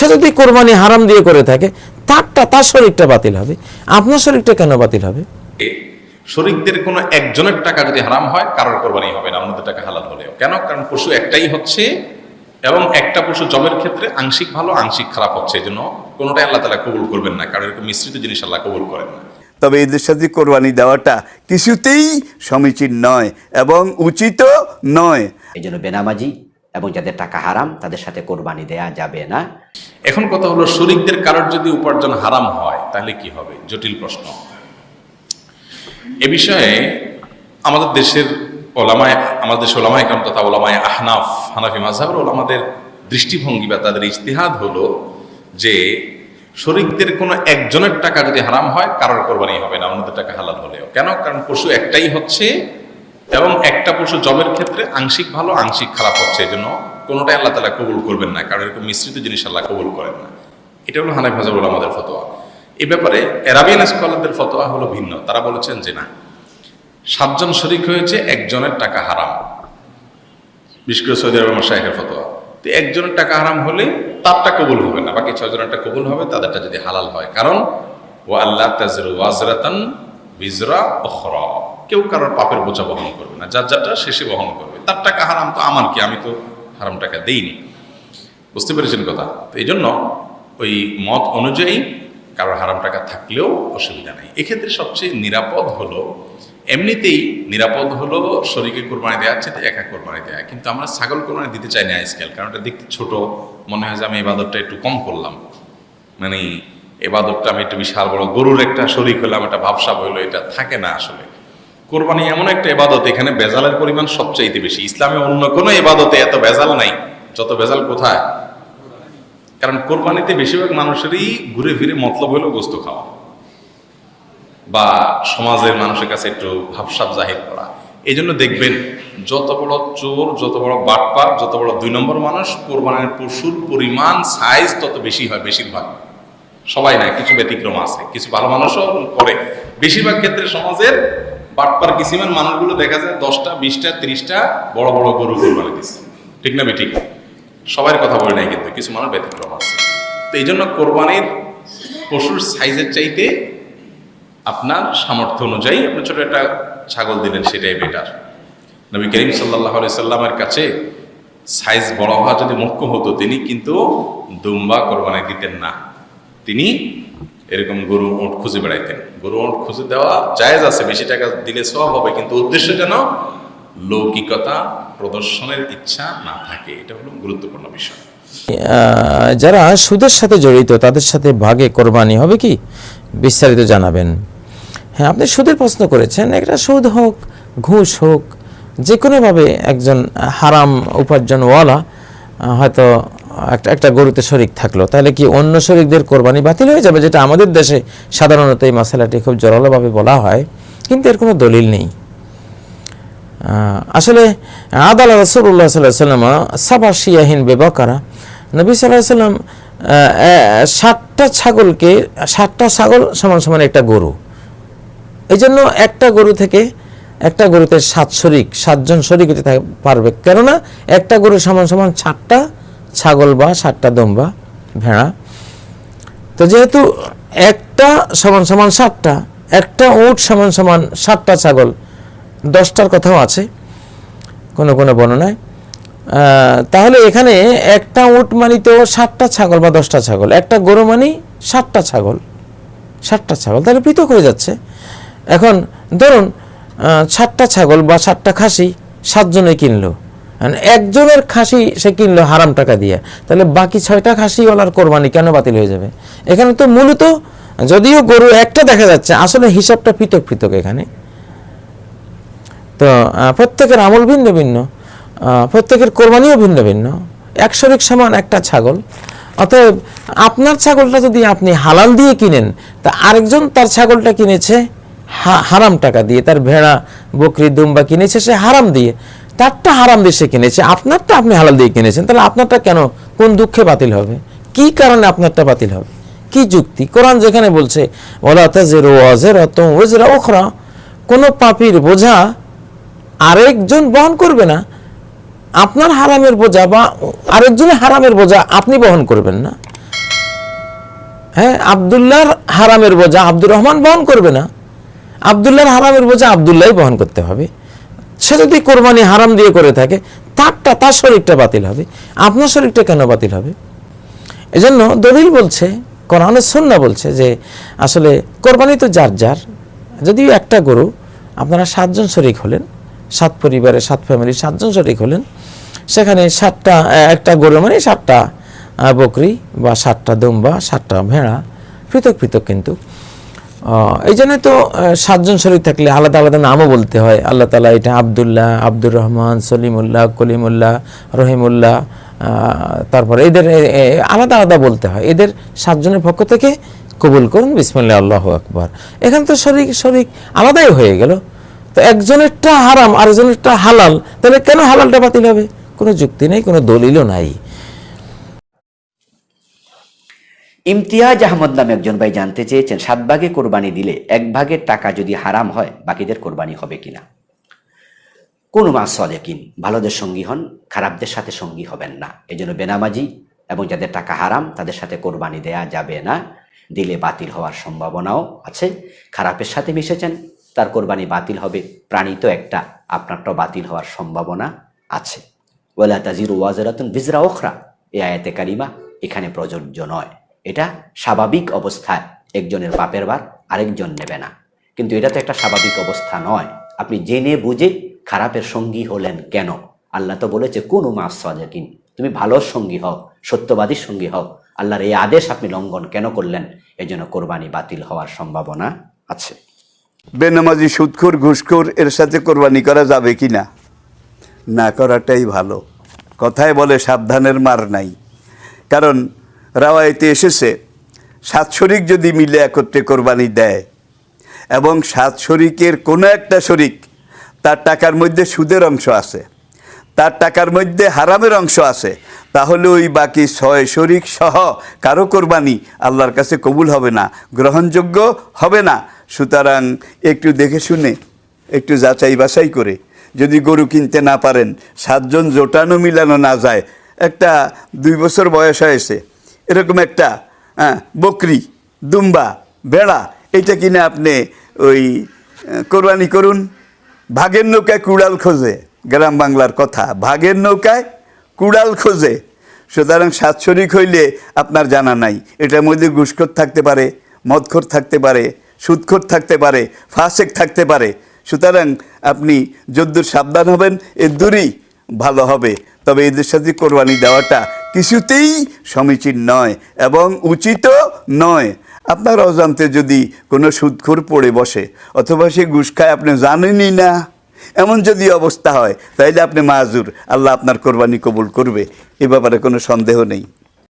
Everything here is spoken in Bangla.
সে যদি কোরবানি হারাম দিয়ে করে থাকে তার শরীরটা বাতিল হবে, আপনার শরীরটা কেন বাতিল হবে? শরীকদের কোনো একজনের টাকা যদি হারাম হয় কারোর কোরবানি হবে না, অন্যদের টাকা হালাল হলেও। কেন? কারণ পশু একটাই হচ্ছে এবং একটা পশু জবের ক্ষেত্রে আংশিক ভালো আংশিক খারাপ হচ্ছে, এই জন্য কোনোটাই আল্লাহ তাআলা কবুল করবেন না, কারণ এরকম মিশ্রিত জিনিস আল্লাহ কবুল করেন না। তবে এদের সাথে কোরবানি দেওয়াটা কিছুতেই সমীচীন নয় এবং উচিত নয়। এই জন্য বেনামাজি এবং যাদের টাকা হারাম তাদের সাথে কোরবানি দেয়া যাবে না। এখন কথা হলো, শরীকদের কারোর যদি উপার্জন হারাম হয় তাহলে কি হবে? জটিল প্রশ্ন। এ বিষয়ে আমাদের দেশের ওলামায়ে কেরাম তথা ওলামায়ে আহনাফ, হানাফি মাযহাবের ওলামাদের দৃষ্টিভঙ্গি বা তাদের ইজতিহাদ হলো যে শরীকদের কোনো একজনের টাকা যদি হারাম হয় কারোর কোরবানি হবে না, অন্যদের টাকা হালাল হলেও। কেন? কারণ পশু একটাই হচ্ছে এবং একটা পশু জবের ক্ষেত্রে আংশিক ভালো আংশিক খারাপ হচ্ছে, এই জন্য কোনোটাই আল্লাহ তাআলা কবুল করবেন না, কারণ এরকম মিশ্রিত জিনিস আল্লাহ কবুল করেন না। এটা হলো হানাফি মাযহাবের ওলামাদের ফতোয়া। এই ব্যাপারে আরাবিয়ান স্কলারদের ফতোয়া হলো ভিন্ন। তারা বলেছেন যে না, 7 জন শরীক হয়েছে, একজনের টাকা হারাম, বিশেষ করে সৌদি আরবের মাশায়েখের ফতোয়া। তো একজনের টাকা হারাম হলে তারটা কবুল হবে না, বাকি 6 জনেরটা কবুল হবে, তাদেরটা যদি হালাল হয়। কারণ ওয়া আল্লাহ তাজরু ওয়াজরাতান বিজরা উখরা, কেউ কারোর পাপের বোঝা বহন করবে না, যার যারটা শেষে বহন করবে। তার টাকা হারাম তো আমার কি, আমি তো হারাম টাকা দেইনি। বুঝতে পেরেছেন কথা? তো এই জন্য ওই মত অনুযায়ী কারোর হারাম টাকা থাকলেও অসুবিধা নেই। এক্ষেত্রে সবচেয়ে নিরাপদ হলো, এমনিতেই নিরাপদ হলো শরীকে কোরবানি দেওয়ার চেয়ে একা কোরবানি দেওয়া। কিন্তু আমরা ছাগল কোরবানি দিতে চাই না আজকাল, কারণ এটা দেখতে ছোট মনে হয় যে আমি ইবাদতটা একটু কম করলাম, মানে ইবাদতটা আমি একটু বিশাল বড় গরুর একটা শরীক হলাম, একটা ভাবসাব হইলো, এটা থাকে না। আসলে কোরবানি এমন একটা ইবাদত, এখানে বেজালের পরিমাণ সবচাইতে বেশি। ইসলামে অন্য কোনো ইবাদতে এত বেজাল নাই, যত বেজাল কোথায়? কারণ কোরবানিতে বেশিরভাগ মানুষেরই ঘুরে ফিরে মতলব হলো গোস্ত খাওয়া বা সমাজের মানুষের কাছে একটু ভাবসাব জাহির করা। এই জন্য দেখবেন যত বড় চোর, যত বড় বাটপার, যত বড় 2 নম্বর মানুষ, কোরবানির পশুর পরিমাণ সাইজ তত বেশি হয়। বেশিরভাগ, সবাই না, কিছু ব্যতিক্রম আছে, কিছু ভালো মানুষও করে। বেশিরভাগ ক্ষেত্রে সমাজের বাটপার কিসিমের মানুষগুলো দেখা যায় 10টা 20টা 30টা বড় বড় গরু কোরবানি দিচ্ছে। ঠিক না বেঠিক? সবার কথা বলে নাই, কিন্তু কিছু মানুষ ব্যতিক্রম আছে। তো এই জন্য কোরবানির পশুর সাইজের চাইতে আপনার সামর্থ্য অনুযায়ী আপনি ছোট একটা ছাগল দিলেন, সেটাই বেটার। নবী করিম সাল্লাল্লাহু আলাইহি সাল্লামের কাছে সাইজ বড় হওয়া যদি মুখ্য হতো, তিনি কিন্তু দুম্বা কোরবানি দিতেন না, তিনি এরকম গরু ওঁট খুঁজে বেড়াইতেন। গরু ওঁট খুঁজে দেওয়া জায়েজ আছে, বেশি টাকা দিলে সওয়াব হবে, কিন্তু উদ্দেশ্য যেন লৌকিকতা প্রদর্শনের ইচ্ছা না থাকে। এটা হলো গুরুত্বপূর্ণ বিষয়। যারা সুদের সাথে জড়িত তাদের সাথে ভাগে কোরবানি হবে কি? বিস্তারিত জানাবেন। হ্যাঁ, আপনি সুদের প্রশ্ন করেছেন, একটা সুদ হোক, ঘুষ হোক, যে কোনোভাবে একজন হারাম উপার্জনওয়ালা হয়তো একটা গরুতে শরিক থাকলো, তাহলে কি অন্য শরিকদের কোরবানি বাতিল হয়ে যাবে? যেটা আমাদের দেশে সাধারণত এই মশালাটি খুব জোরালোভাবে বলা হয়, কিন্তু এর কোনো দলিল নেই। আসলে আদালা রাসূলুল্লাহ সাল্লাল্লাহু আলাইহি ওয়াসাল্লাম সাবা শিয়াহিন বেবাকারা, নবী সাল্লাল্লাহু আলাইহি ওয়াসাল্লাম 60টা ছাগলকে, 60টা ছাগল সমান সমান একটা গরু, এই জন্য একটা গরু থেকে, একটা গরুতে 7 শরিক, 7 জন শরিক হতে পারবে, কেননা একটা গরু সমান সমান 60টা ছাগল বা 60টা দম্বা ভেড়া। তো যেহেতু একটা সমান সমান 7টা, একটা উট সমান সমান 7টা ছাগল, 10টার কথাও আছে কোনো কোনো বর্ণনায়, তাহলে এখানে একটা উট মানিতেও 7টা ছাগল বা 10টা ছাগল, একটা গরু মানি 7টা ছাগল, 7টা ছাগল, তাহলে পৃথক হয়ে যাচ্ছে। এখন ধরুন 7টা ছাগল বা 7টা খাসি 7 জনে কিনলো, একজনের খাসি সে কিনলো হারাম টাকা দিয়ে, তাহলে বাকি 6টা খাসিওয়ালার কোরবানি কেন বাতিল হয়ে যাবে? এখানে তো মূলত যদিও গরু একটা দেখা যাচ্ছে, আসলে হিসাবটা পৃথক পৃথক এখানে। তো প্রত্যেকের আমল ভিন্ন ভিন্ন, প্রত্যেকের কোরবানিও ভিন্ন ভিন্ন। 1 শরিক সমান একটা ছাগল, অতএব আপনার ছাগলটা যদি আপনি হালাল দিয়ে কিনেন, তা আরেকজন তার ছাগলটা কিনেছে হারাম টাকা দিয়ে, তার ভেড়া বকরি দুম্বা কিনেছে সে হারাম দিয়ে, তারটা হারাম দিয়ে সে কিনেছে, আপনারটা আপনি হালাল দিয়ে কিনেছেন, তাহলে আপনারটা কেন, কোন দুঃখে বাতিল হবে? কি কারণে আপনারটা বাতিল হবে? কি যুক্তি? কোরআন যেখানে বলছে ওয়ালা তাজিরু ওয়াজিরাতুন ওয়িজরা উখরা, কোন পাপীর বোঝা আরেকজন বহন করবে না, আপনার হারামের বোঝা বা আরেকজনের হারামের বোঝা আপনি বহন করবেন না। হ্যাঁ, আব্দুল্লাহর হারামের বোঝা আব্দুর রহমান বহন করবে না, আব্দুল্লাহর হারামের বোঝা আব্দুল্লাহ বহন করতে হবে। সে যদি কোরবানি হারাম দিয়ে করে থাকে, তার শরীরটা বাতিল হবে, আপনার শরীরটা কেন বাতিল হবে? এজন্য দলিল বলছে, কোরআনের সুন্নাহ বলছে যে আসলে কোরবানি তো যার যার। যদিও একটা গরু, আপনারা 7 জন শরিক হলেন, 7 পরিবারে 7 ফ্যামিলি 7 জন শরিক হলেন, সেখানে 7টা, একটা গরু মানে 7টা বকরি বা 7টা দুম্বা, 7টা ভেড়া, পৃথক পৃথক। কিন্তু এই জন্য তো 7 জন শরিক থাকলে আলাদা আলাদা নামও বলতে হয়। আল্লাহ তাআলা এটা আব্দুল্লাহ, আব্দুর রহমান, সলিমুল্লাহ, কলিমুল্লাহ, রহিমুল্লাহ, তারপরে এদের আলাদা আলাদা বলতে হয়। এদের 7 জনের পক্ষ থেকে কবুল করুন, বিসমিল্লাহ, আল্লাহু আকবার। এখানে তো শরিক আলাদাই হয়ে গেল। তো একজনেরটা হারাম, আরেকজনেরটা হালাল, তাহলে কেন হালালটা বাতিল হবে? কোনো যুক্তি নেই, কোনো দলিলও নাই। ইমতিয়াজ আহমদ নামে একজন ভাই জানতে চেয়েছেন, 7 ভাগে কোরবানি দিলে 1 ভাগের টাকা যদি হারাম হয়, বাকিদের কোরবানি হবে কিনা? কোন মা সালেকিন, ভালোদের সঙ্গী হন, খারাপদের সাথে সঙ্গী হবেন না। এই জন্য বেনামাজি এবং যাদের টাকা হারাম তাদের সাথে কোরবানি দেয়া যাবে না, দিলে বাতিল হওয়ার সম্ভাবনাও আছে। খারাপের সাথে মিশেছেন, তার কোরবানি বাতিল হবে। প্রাণী তো একটা, আপনারটাও বাতিল হওয়ার সম্ভাবনা আছে। ওয়ালা তাজিরু ওয়াজিরাতুন বিজরা উখরা, এই আয়াতে কারিমা এখানে প্রযোজ্য নয়। এটা স্বাভাবিক অবস্থায় একজনের পাপের ভার আরেকজন নেবে না, কিন্তু এটা তো একটা স্বাভাবিক অবস্থা নয়। আপনি জেনে বুঝে খারাপের সঙ্গী হলেন কেন? আল্লাহ তো বলেছে কুনু মাস সাদিকিন, তুমি ভালো সঙ্গী হও, সত্যবাদীর সঙ্গী হও। আল্লাহর এই আদেশ আপনি লঙ্ঘন কেন করলেন? এজন্য কোরবানি বাতিল হওয়ার সম্ভাবনা আছে। বেনামাজি, সুদখোর, ঘুষখোর এর সাথে কোরবানি করা যাবে কি না? না করাটাই ভালো। কথায় বলে সাবধানের মার নাই। কারণ রাওয়ায়েতে এসেছে 7 শরিক যদি মিলে একত্রে কোরবানি দেয় এবং 7 শরিকের কোনো একটা শরিক তার টাকার মধ্যে সুদের অংশ আছে, তার টাকার মধ্যে হারামের অংশ আছে, তাহলে ওই বাকি 6 শরিক সহ কারো কোরবানি আল্লাহর কাছে কবুল হবে না, গ্রহণযোগ্য হবে না। সুতরাং একটু দেখে শুনে, একটু যাচাই বাছাই করে, যদি গরু কিনতে না পারেন, 7 জন জোটানো মিলানো না যায়, একটা 2 বছর বয়স হয়েছে এরকম একটা বকরি, দুম্বা, ভেড়া, এটা কিনে আপনি ওই কোরবানি করুন। ভাগের নৌকায় কুড়াল খোঁজে, গ্রাম বাংলার কথা, ভাগের নৌকায় কুড়াল খোঁজে। সুতরাং 7 শরিক হইলে আপনার জানা নাই, এটার মধ্যে ঘুষখোর থাকতে পারে, মদখোর থাকতে পারে, সুদখোর থাকতে পারে, ফাসেক থাকতে পারে। সুতরাং আপনি যদ্দূর সাবধান হবেন এর দূরই ভালো হবে। তবে এদের সাথে কোরবানি দেওয়াটা কিছুতেই সমীচীন নয় এবং উচিতও নয়। আপনার অজান্তে যদি কোনো সুদখোর পড়ে বসে অথবা সে ঘুষ খায় আপনি জানেনই না, এমন যদি অবস্থা হয়, তাইলে আপনি মাযুর, আল্লাহ আপনার কোরবানি কবুল করবে, এ ব্যাপারে কোনো সন্দেহ নেই।